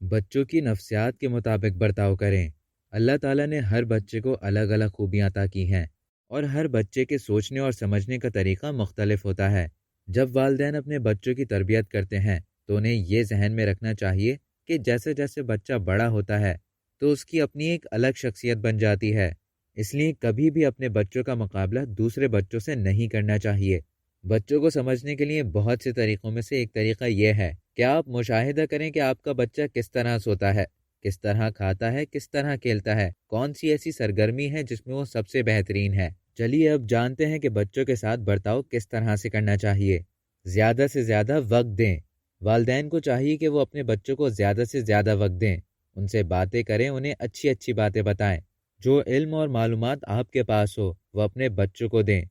بچوں کی نفسیات کے مطابق برتاؤ کریں۔ اللہ تعالیٰ نے ہر بچے کو الگ الگ خوبیاں عطا کی ہیں اور ہر بچے کے سوچنے اور سمجھنے کا طریقہ مختلف ہوتا ہے۔ جب والدین اپنے بچوں کی تربیت کرتے ہیں تو انہیں یہ ذہن میں رکھنا چاہیے کہ جیسے جیسے بچہ بڑا ہوتا ہے تو اس کی اپنی ایک الگ شخصیت بن جاتی ہے، اس لیے کبھی بھی اپنے بچوں کا مقابلہ دوسرے بچوں سے نہیں کرنا چاہیے۔ بچوں کو سمجھنے کے لیے بہت سے طریقوں میں سے ایک طریقہ یہ ہے کہ آپ مشاہدہ کریں کہ آپ کا بچہ کس طرح سوتا ہے، کس طرح کھاتا ہے، کس طرح کھیلتا ہے، کون سی ایسی سرگرمی ہے جس میں وہ سب سے بہترین ہے۔ چلیے اب جانتے ہیں کہ بچوں کے ساتھ برتاؤ کس طرح سے کرنا چاہیے۔ زیادہ سے زیادہ وقت دیں۔ والدین کو چاہیے کہ وہ اپنے بچوں کو زیادہ سے زیادہ وقت دیں، ان سے باتیں کریں، انہیں اچھی اچھی باتیں بتائیں۔ جو علم اور معلومات آپ کے پاس ہو وہ اپنے بچوں کو دیں،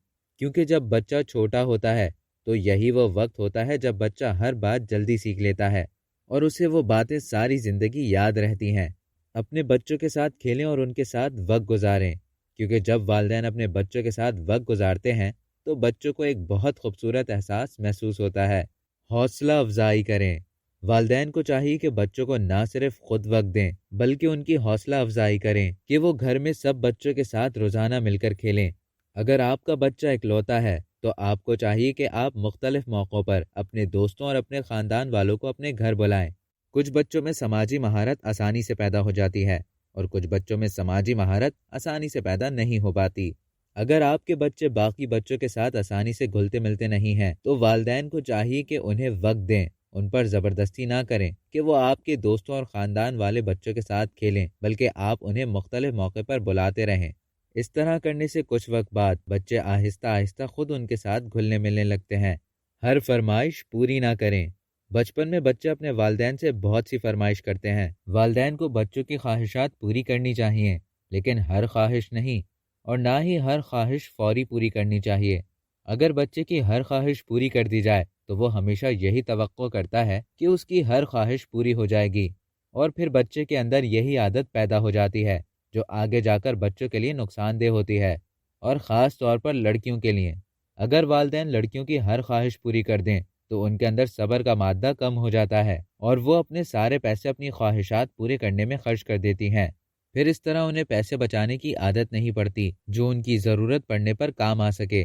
کیونکہ جب بچہ چھوٹا ہوتا ہے تو یہی وہ وقت ہوتا ہے جب بچہ ہر بات جلدی سیکھ لیتا ہے اور اسے وہ باتیں ساری زندگی یاد رہتی ہیں۔ اپنے بچوں کے ساتھ کھیلیں اور ان کے ساتھ وقت گزاریں، کیونکہ جب والدین اپنے بچوں کے ساتھ وقت گزارتے ہیں تو بچوں کو ایک بہت خوبصورت احساس محسوس ہوتا ہے۔ حوصلہ افزائی کریں۔ والدین کو چاہیے کہ بچوں کو نہ صرف خود وقت دیں بلکہ ان کی حوصلہ افزائی کریں کہ وہ گھر میں سب بچوں کے ساتھ روزانہ مل کر کھیلیں۔ اگر آپ کا بچہ اکلوتا ہے تو آپ کو چاہیے کہ آپ مختلف موقعوں پر اپنے دوستوں اور اپنے خاندان والوں کو اپنے گھر بلائیں۔ کچھ بچوں میں سماجی مہارت آسانی سے پیدا ہو جاتی ہے اور کچھ بچوں میں سماجی مہارت آسانی سے پیدا نہیں ہو پاتی۔ اگر آپ کے بچے باقی بچوں کے ساتھ آسانی سے گھلتے ملتے نہیں ہیں تو والدین کو چاہیے کہ انہیں وقت دیں، ان پر زبردستی نہ کریں کہ وہ آپ کے دوستوں اور خاندان والے بچوں کے ساتھ کھیلیں، بلکہ آپ انہیں مختلف موقع پر بلاتے رہیں۔ اس طرح کرنے سے کچھ وقت بعد بچے آہستہ آہستہ خود ان کے ساتھ گھلنے ملنے لگتے ہیں۔ ہر فرمائش پوری نہ کریں۔ بچپن میں بچے اپنے والدین سے بہت سی فرمائش کرتے ہیں۔ والدین کو بچوں کی خواہشات پوری کرنی چاہیے، لیکن ہر خواہش نہیں، اور نہ ہی ہر خواہش فوری پوری کرنی چاہیے۔ اگر بچے کی ہر خواہش پوری کر دی جائے تو وہ ہمیشہ یہی توقع کرتا ہے کہ اس کی ہر خواہش پوری ہو جائے گی، اور پھر بچے کے اندر یہی عادت پیدا ہو جاتی ہے جو آگے جا کر بچوں کے لیے نقصان دہ ہوتی ہے، اور خاص طور پر لڑکیوں کے لیے۔ اگر والدین لڑکیوں کی ہر خواہش پوری کر دیں تو ان کے اندر صبر کا مادہ کم ہو جاتا ہے اور وہ اپنے سارے پیسے اپنی خواہشات پورے کرنے میں خرچ کر دیتی ہیں۔ پھر اس طرح انہیں پیسے بچانے کی عادت نہیں پڑتی جو ان کی ضرورت پڑنے پر کام آ سکے۔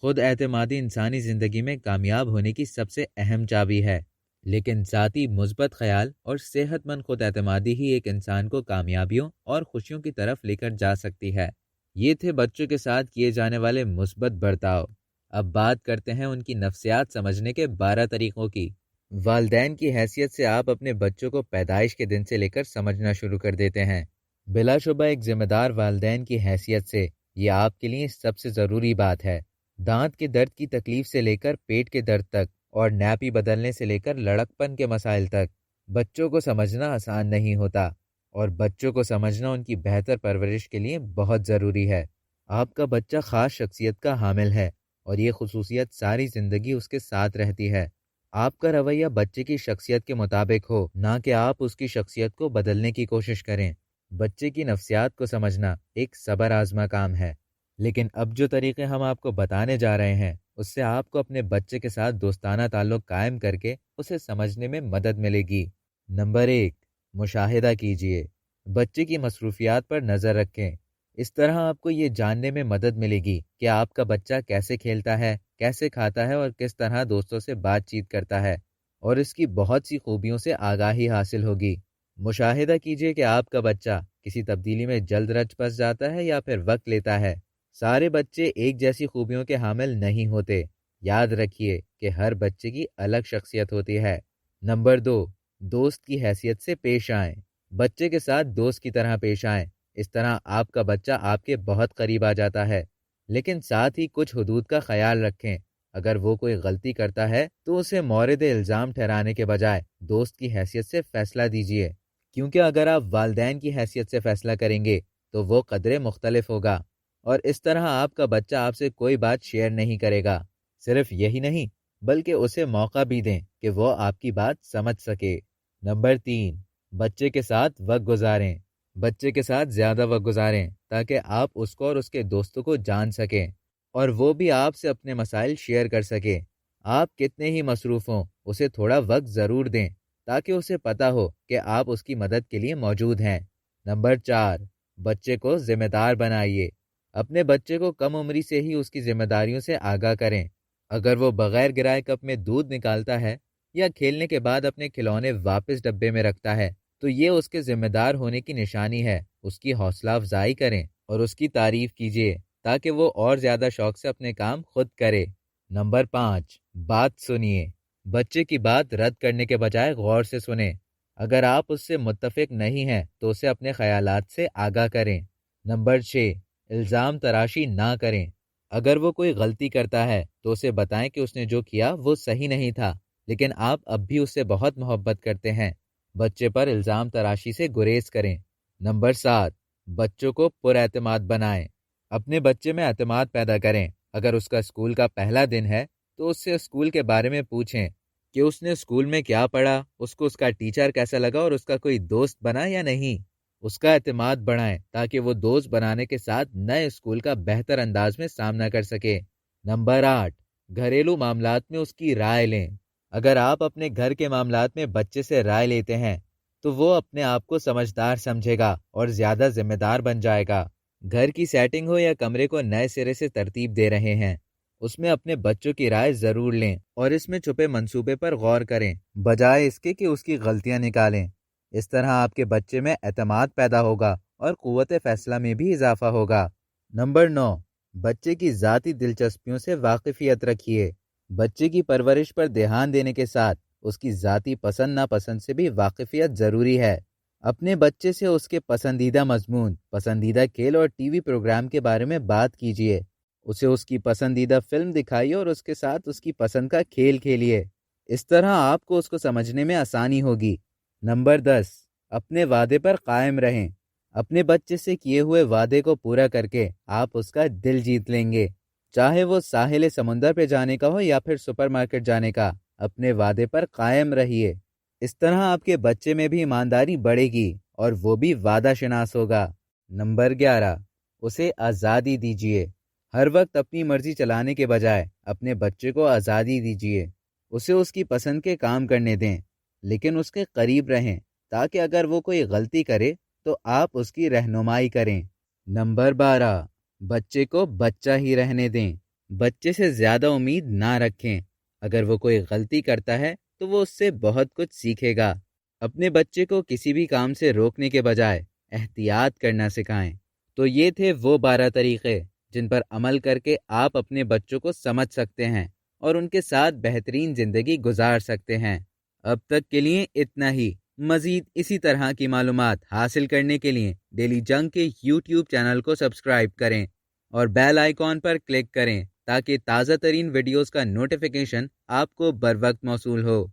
خود اعتمادی انسانی زندگی میں کامیاب ہونے کی سب سے اہم چابی ہے، لیکن ذاتی مثبت خیال اور صحت مند خود اعتمادی ہی ایک انسان کو کامیابیوں اور خوشیوں کی طرف لے کر جا سکتی ہے۔ یہ تھے بچوں کے ساتھ کیے جانے والے مثبت برتاؤ۔ اب بات کرتے ہیں ان کی نفسیات سمجھنے کے 12 طریقوں کی۔ والدین کی حیثیت سے آپ اپنے بچوں کو پیدائش کے دن سے لے کر سمجھنا شروع کر دیتے ہیں۔ بلا شبہ ایک ذمہ دار والدین کی حیثیت سے یہ آپ کے لیے سب سے ضروری بات ہے۔ دانت کے درد کی تکلیف سے لے کر پیٹ کے درد تک، اور نیپی بدلنے سے لے کر لڑکپن کے مسائل تک، بچوں کو سمجھنا آسان نہیں ہوتا، اور بچوں کو سمجھنا ان کی بہتر پرورش کے لیے بہت ضروری ہے۔ آپ کا بچہ خاص شخصیت کا حامل ہے اور یہ خصوصیت ساری زندگی اس کے ساتھ رہتی ہے۔ آپ کا رویہ بچے کی شخصیت کے مطابق ہو، نہ کہ آپ اس کی شخصیت کو بدلنے کی کوشش کریں۔ بچے کی نفسیات کو سمجھنا ایک صبر آزما کام ہے، لیکن اب جو طریقے ہم آپ کو بتانے جا رہے ہیں اس سے آپ کو اپنے بچے کے ساتھ دوستانہ تعلق قائم کر کے اسے سمجھنے میں مدد ملے گی۔ نمبر 1، مشاہدہ کیجیے۔ بچے کی مصروفیات پر نظر رکھیں۔ اس طرح آپ کو یہ جاننے میں مدد ملے گی کہ آپ کا بچہ کیسے کھیلتا ہے، کیسے کھاتا ہے اور کس طرح دوستوں سے بات چیت کرتا ہے، اور اس کی بہت سی خوبیوں سے آگاہی حاصل ہوگی۔ مشاہدہ کیجیے کہ آپ کا بچہ کسی تبدیلی میں جلد رچ بس جاتا ہے یا پھر وقت لیتا ہے۔ سارے بچے ایک جیسی خوبیوں کے حامل نہیں ہوتے۔ یاد رکھیے کہ ہر بچے کی الگ شخصیت ہوتی ہے۔ نمبر 2، دوست کی حیثیت سے پیش آئیں۔ بچے کے ساتھ دوست کی طرح پیش آئیں۔ اس طرح آپ کا بچہ آپ کے بہت قریب آ جاتا ہے، لیکن ساتھ ہی کچھ حدود کا خیال رکھیں۔ اگر وہ کوئی غلطی کرتا ہے تو اسے مورد الزام ٹھہرانے کے بجائے دوست کی حیثیت سے فیصلہ دیجیے، کیونکہ اگر آپ والدین کی حیثیت سے فیصلہ کریں گے تو وہ قدرے مختلف ہوگا، اور اس طرح آپ کا بچہ آپ سے کوئی بات شیئر نہیں کرے گا۔ صرف یہی نہیں بلکہ اسے موقع بھی دیں کہ وہ آپ کی بات سمجھ سکے۔ نمبر 3، بچے کے ساتھ وقت گزاریں۔ بچے کے ساتھ زیادہ وقت گزاریں تاکہ آپ اس کو اور اس کے دوستوں کو جان سکیں، اور وہ بھی آپ سے اپنے مسائل شیئر کر سکے۔ آپ کتنے ہی مصروف ہوں، اسے تھوڑا وقت ضرور دیں۔ تاکہ اسے پتہ ہو کہ آپ اس کی مدد کے لیے موجود ہیں۔ نمبر 4، بچے کو ذمہ دار بنائیے۔ اپنے بچے کو کم عمری سے ہی اس کی ذمہ داریوں سے آگاہ کریں۔ اگر وہ بغیر گرائے کپ میں دودھ نکالتا ہے یا کھیلنے کے بعد اپنے کھلونے واپس ڈبے میں رکھتا ہے تو یہ اس کے ذمہ دار ہونے کی نشانی ہے۔ اس کی حوصلہ افزائی کریں اور اس کی تعریف کیجیے تاکہ وہ اور زیادہ شوق سے اپنے کام خود کرے۔ نمبر 5، بات سنیے۔ بچے کی بات رد کرنے کے بجائے غور سے سنیں۔ اگر آپ اس سے متفق نہیں ہیں تو اسے اپنے خیالات سے آگاہ کریں۔ نمبر 6، الزام تراشی نہ کریں۔ اگر وہ کوئی غلطی کرتا ہے تو اسے بتائیں کہ اس نے جو کیا وہ صحیح نہیں تھا، لیکن آپ اب بھی اس سے بہت محبت کرتے ہیں۔ بچے پر الزام تراشی سے گریز کریں۔ نمبر 7، بچوں کو پر اعتماد بنائیں۔ اپنے بچے میں اعتماد پیدا کریں۔ اگر اس کا اسکول کا پہلا دن ہے تو اس سے اسکول کے بارے میں پوچھیں کہ اس نے اسکول میں کیا پڑھا، اس کو اس کا ٹیچر کیسا لگا اور اس کا کوئی دوست بنا یا نہیں۔ اس کا اعتماد بڑھائیں تاکہ وہ دوست بنانے کے ساتھ نئے اسکول کا بہتر انداز میں سامنا کر سکے۔ نمبر 8، گھریلو معاملات میں اس کی رائے لیں۔ اگر آپ اپنے گھر کے معاملات میں بچے سے رائے لیتے ہیں تو وہ اپنے آپ کو سمجھدار سمجھے گا اور زیادہ ذمہ دار بن جائے گا۔ گھر کی سیٹنگ ہو یا کمرے کو نئے سرے سے ترتیب دے رہے ہیں، اس میں اپنے بچوں کی رائے ضرور لیں اور اس میں چھپے منصوبے پر غور کریں بجائے اس کے کہ اس کی غلطیاں نکالیں۔ اس طرح آپ کے بچے میں اعتماد پیدا ہوگا اور قوت فیصلہ میں بھی اضافہ ہوگا۔ نمبر 9، بچے کی ذاتی دلچسپیوں سے واقفیت رکھیے۔ بچے کی پرورش پر دھیان دینے کے ساتھ اس کی ذاتی پسند ناپسند سے بھی واقفیت ضروری ہے۔ اپنے بچے سے اس کے پسندیدہ مضمون، پسندیدہ کھیل اور ٹی وی پروگرام کے بارے میں بات کیجیے۔ اسے اس کی پسندیدہ فلم دکھائیے اور اس کے ساتھ اس کی پسند کا کھیل کھیلیے۔ اس طرح آپ کو اس کو سمجھنے میں آسانی ہوگی۔ نمبر 10، اپنے وعدے پر قائم رہیں۔ اپنے بچے سے کیے ہوئے وعدے کو پورا کر کے آپ اس کا دل جیت لیں گے، چاہے وہ ساحل سمندر پہ جانے کا ہو یا پھر سپر مارکیٹ جانے کا۔ اپنے وعدے پر قائم رہیے۔ اس طرح آپ کے بچے میں بھی ایمانداری بڑھے گی اور وہ بھی وعدہ شناس ہوگا۔ نمبر 11، اسے آزادی دیجیے۔ ہر وقت اپنی مرضی چلانے کے بجائے اپنے بچے کو آزادی دیجیے۔ اسے اس کی پسند کے کام کرنے دیں، لیکن اس کے قریب رہیں تاکہ اگر وہ کوئی غلطی کرے تو آپ اس کی رہنمائی کریں۔ نمبر 12، بچے کو بچہ ہی رہنے دیں۔ بچے سے زیادہ امید نہ رکھیں۔ اگر وہ کوئی غلطی کرتا ہے تو وہ اس سے بہت کچھ سیکھے گا۔ اپنے بچے کو کسی بھی کام سے روکنے کے بجائے احتیاط کرنا سکھائیں۔ تو یہ تھے وہ 12 طریقے جن پر عمل کر کے آپ اپنے بچوں کو سمجھ سکتے ہیں اور ان کے ساتھ بہترین زندگی گزار سکتے ہیں۔ اب تک کے لیے اتنا ہی۔ مزید اسی طرح کی معلومات حاصل کرنے کے لیے ڈیلی جنگ کے یوٹیوب چینل کو سبسکرائب کریں اور بیل آئیکن پر کلک کریں تاکہ تازہ ترین ویڈیوز کا نوٹیفیکیشن آپ کو بر وقت موصول ہو۔